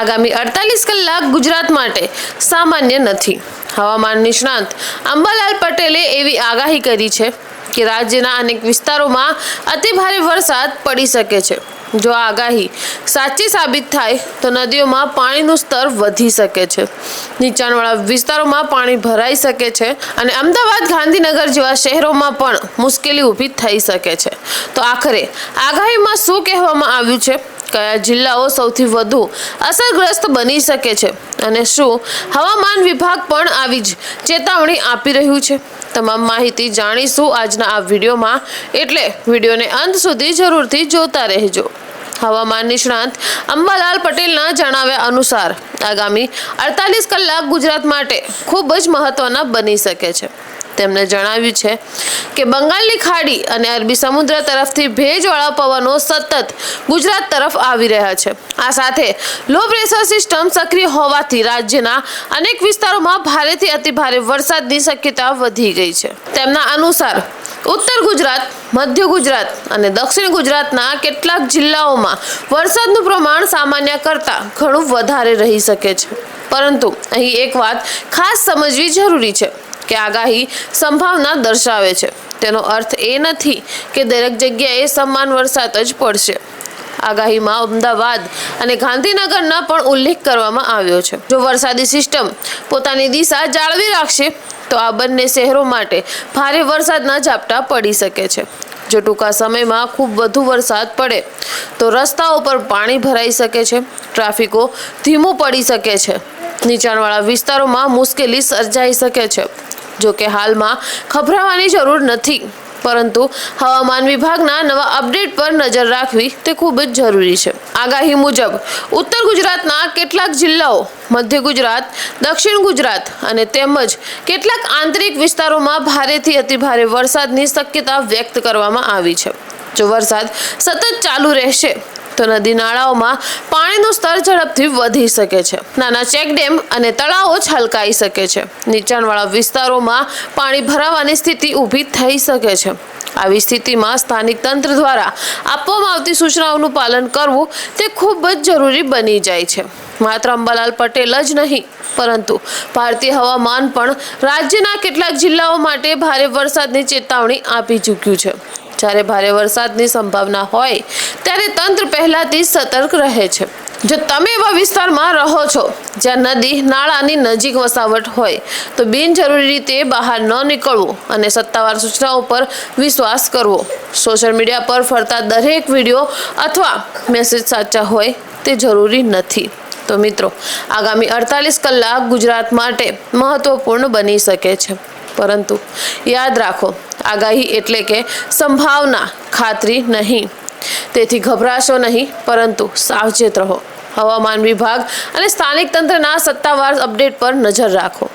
આગામી 48 કલાક ગુજરાત માટે સામાન્ય નથી। હવામાન નિષ્ણાંત અંબાલાલ પટેલે એવી આગાહી કરી છે કે રાજ્યના અનેક વિસ્તારોમાં અતિભારે વરસાદ પડી શકે છે। જો આ આગાહી સાચી સાબિત થાય તો નદીઓમાં પાણીનું સ્તર વધી શકે છે, નીચાણવાળા વિસ્તારોમાં પાણી ભરાઈ શકે છે અને અમદાવાદ, ગાંધીનગર જેવા શહેરોમાં પણ મુશ્કેલી ઊભી થઈ શકે છે। તો આખરે આગાહીમાં શું કહેવામાં આવ્યું છે? કયા જિલ્લાઓ સૌથી વધુ અસરગ્રસ્ત બની શકે છે અને શું હવામાન વિભાગ પણ આવી જ ચેતવણી આપી રહ્યું છે? તમામ માહિતી જાણીશું આજના આ વિડીયોમાં, એટલે વિડીયોને અંત સુધી જરૂરથી જોતા રહેજો। હવામાન નિષ્ણાંત અંબાલાલ પટેલના જણાવ્યા અનુસાર આગામી 48 કલાક ગુજરાત માટે ખૂબ જ મહત્વના બની શકે છે। તેમણે જણાવ્યું છે કે બંગાળની ખાડી અને અરબી સમુદ્ર તરફથી ભેજવાળા પવનો સતત ગુજરાત તરફ આવી રહ્યા છે। આ સાથે લો પ્રેશર સિસ્ટમ સક્રિય હોવાથી રાજ્યના અનેક વિસ્તારોમાં ભારેથી અતિભારે વરસાદની શક્યતા વધી ગઈ છે। તેમના અનુસાર ઉત્તર ગુજરાત, મધ્ય ગુજરાત અને દક્ષિણ ગુજરાતના કેટલાક જિલ્લાઓમાં વરસાદનું પ્રમાણ સામાન્ય કરતાં ઘણું વધારે રહી શકે છે, પરંતુ અહીં એક વાત ખાસ સમજવી જરૂરી છે કે આગાહી સંભાવના દર્શાવે છે, તેનો અર્થ એ નથી કે દરેક જગ્યાએ સમાન વરસાદ જ પડશે। આગાહીમાં અમદાવાદ અને ગાંધીનગરના પણ ઉલ્લેખ કરવામાં આવ્યો છે। જો વરસાદી સિસ્ટમ પોતાની દિશા જાળવી રાખશે તો આ બંને શહેરો માટે ભારે વરસાદના ઝાપટા પડી શકે છે। જો ટૂંકા સમયમાં ખૂબ વધુ વરસાદ પડે તો રસ્તાઓ પર પાણી ભરાઈ શકે છે, ટ્રાફિકો ધીમું પડી શકે છે, નીચાણવાળા વિસ્તારોમાં મુશ્કેલી સર્જાઈ શકે છે। જો કે હાલમાં ગભરાવાની જરૂર નથી, પરંતુ હવામાન વિભાગના નવા અપડેટ પર નજર રાખવી તે ખૂબ જ જરૂરી છે। આગાહી મુજબ ઉત્તર ગુજરાતના કેટલાક જિલ્લાઓ, મધ્ય ગુજરાત, દક્ષિણ ગુજરાત અને તેમજ કેટલાક આંતરિક વિસ્તારોમાં ભારેથી અતિભારે વરસાદની શક્યતા વ્યક્ત કરવામાં આવી છે। જો વરસાદ સતત ચાલુ રહેશે તો નદી નાળાઓમાં પાણીનું સ્તર ઝડપથી વધી શકે છે, નાના ચેકડેમ અને તળાવો છલકાઈ શકે છે, નીચાણવાળા વિસ્તારોમાં પાણી ભરાવાની સ્થિતિ ઊભી થઈ શકે છે। આવી સ્થિતિમાં સ્થાનિક તંત્ર દ્વારા આપવામાં આવતી સૂચનાઓનું પાલન કરવું તે ખૂબ જ જરૂરી બની જાય છે। માત્ર અંબાલાલ પટેલ જ નહીં, પરંતુ ભારતીય હવામાન પણ રાજ્યના કેટલાક જિલ્લાઓ માટે ભારે વરસાદની ચેતવણી આપી ચૂક્યું છે। જ્યારે ભારે વરસાદની સંભાવના હોય ત્યારે તંત્ર પહેલાથી સતર્ક રહે છે। જો તમે એવા વિસ્તારમાં રહો છો જ્યાં નદી નાળાની નજીક વસાવટ હોય તો બિનજરૂરી રીતે બહાર ન નીકળવું અને સત્તાવાર સૂચનાઓ પર વિશ્વાસ કરવો। સોશિયલ મીડિયા પર ફરતા દરેક વિડીયો અથવા મેસેજ સાચા હોય તે જરૂરી નથી। તો મિત્રો, આગામી 48 કલાક ગુજરાત માટે મહત્વપૂર્ણ બની શકે છે, પરંતુ યાદ રાખો, આગાહી એટલે કે સંભાવના, ખાતરી નહીં। તેથી ગભરાશો નહીં, પરંતુ સાવચેત રહો। હવામાન વિભાગ અને સ્થાનિક તંત્રના સત્તાવાર અપડેટ પર નજર રાખો।